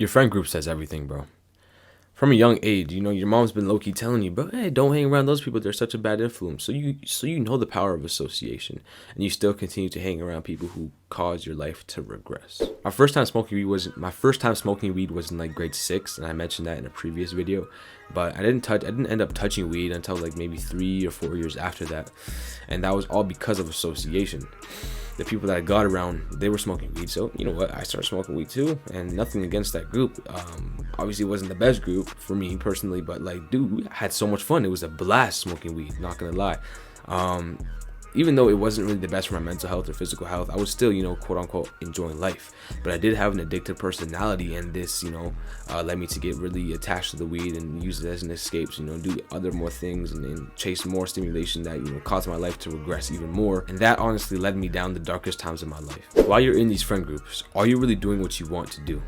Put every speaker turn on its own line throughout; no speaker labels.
Your friend group says everything, bro. From a young age, your mom's been low-key telling you, bro, hey, don't hang around those people. They're such a bad influence. So you know the power of association, and you still continue to hang around people who cause your life to regress. My first time smoking weed was in like grade 6, and I mentioned that in a previous video. But I didn't end up touching weed until like maybe 3 or 4 years after that, and that was all because of association. The people that I got around, they were smoking weed, so you know what, I started smoking weed too. And nothing against that group. Obviously it wasn't the best group for me personally, but like, dude, we had so much fun. It was a blast smoking weed, not gonna lie. Even though it wasn't really the best for my mental health or physical health, I was still, quote unquote, enjoying life. But I did have an addictive personality, and this, led me to get really attached to the weed and use it as an escape to, do other more things and chase more stimulation that, caused my life to regress even more. And that honestly led me down the darkest times of my life. While you're in these friend groups, are you really doing what you want to do?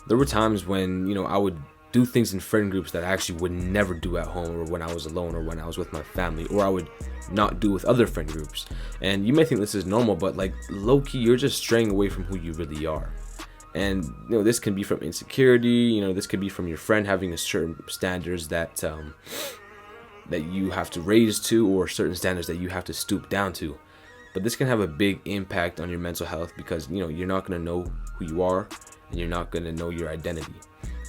There were times when, I would do things in friend groups that I actually would never do at home, or when I was alone, or when I was with my family, or I would not do with other friend groups. And you may think this is normal, but like low-key, you're just straying away from who you really are. And this can be from insecurity, this could be from your friend having a certain standards that you have to raise to, or certain standards that you have to stoop down to. But this can have a big impact on your mental health, because you're not going to know who you are, and you're not going to know your identity.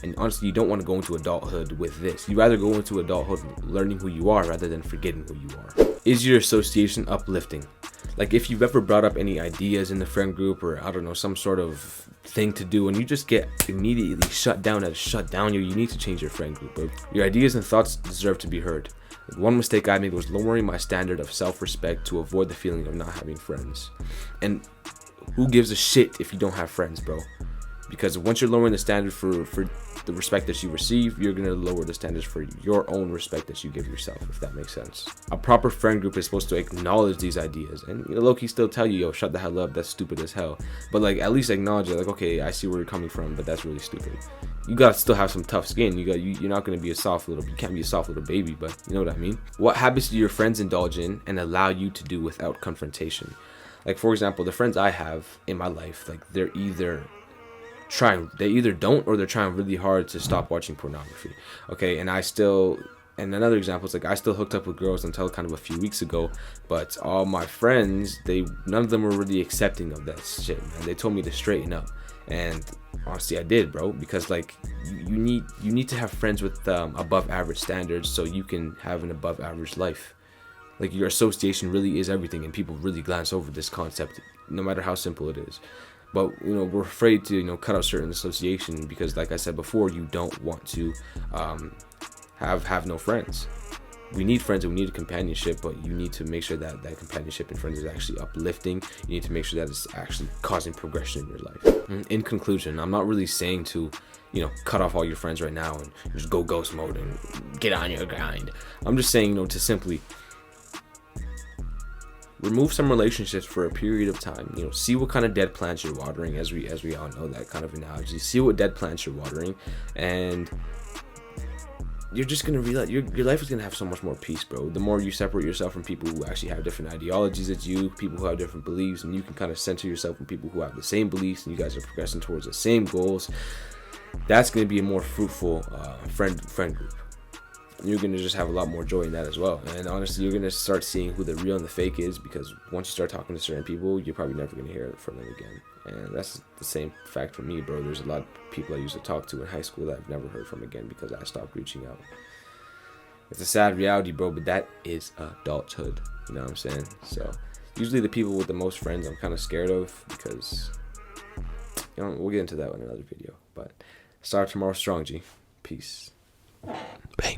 And honestly, you don't want to go into adulthood with this. You'd rather go into adulthood learning who you are rather than forgetting who you are. Is your association uplifting? Like, if you've ever brought up any ideas in the friend group, or I don't know, some sort of thing to do, and you just get immediately shut down, you need to change your friend group, bro. Your ideas and thoughts deserve to be heard. Like, one mistake I made was lowering my standard of self-respect to avoid the feeling of not having friends. And who gives a shit if you don't have friends, bro? Because once you're lowering the standard for the respect that you receive, you're going to lower the standards for your own respect that you give yourself, if that makes sense. A proper friend group is supposed to acknowledge these ideas, and low-key still tell you, yo, shut the hell up, that's stupid as hell. But like, at least acknowledge it, like, okay, I see where you're coming from, but that's really stupid. You gotta still have some tough skin. You're not gonna be you can't be a soft little baby, but you know what I mean? What habits do your friends indulge in and allow you to do without confrontation? Like, for example, the friends I have in my life, like, they either don't, or they're trying really hard to stop watching pornography. Okay, and another example is, like, I still hooked up with girls until kind of a few weeks ago, but all my friends, none of them were really accepting of that shit, man. They told me to straighten up, and honestly I did, bro, because like, you need to have friends with above average standards so you can have an above average life. Like, your association really is everything, and people really glance over this concept, no matter how simple it is. But we're afraid to cut out certain association because, like I said before, you don't want to have no friends. We need friends and we need a companionship, but you need to make sure that that companionship and friends is actually uplifting. You need to make sure that it's actually causing progression in your life. In conclusion, I'm not really saying to cut off all your friends right now and just go ghost mode and get on your grind. I'm just saying to simply remove some relationships for a period of time. See what kind of dead plants you're watering, as we all know that kind of analogy. See what dead plants you're watering, and you're just gonna realize your life is gonna have so much more peace, bro. The more you separate yourself from people who actually have different ideologies as you, people who have different beliefs, and you can kind of center yourself in people who have the same beliefs, and you guys are progressing towards the same goals. That's gonna be a more fruitful friend group. You're going to just have a lot more joy in that as well. And honestly, you're going to start seeing who the real and the fake is, because once you start talking to certain people, you're probably never going to hear it from them again. And that's the same fact for me, bro. There's a lot of people I used to talk to in high school that I've never heard from again because I stopped reaching out. It's a sad reality, bro, but that is adulthood. You know what I'm saying? So usually the people with the most friends I'm kind of scared of, because we'll get into that in another video. But start tomorrow strong, G. Peace. Bang.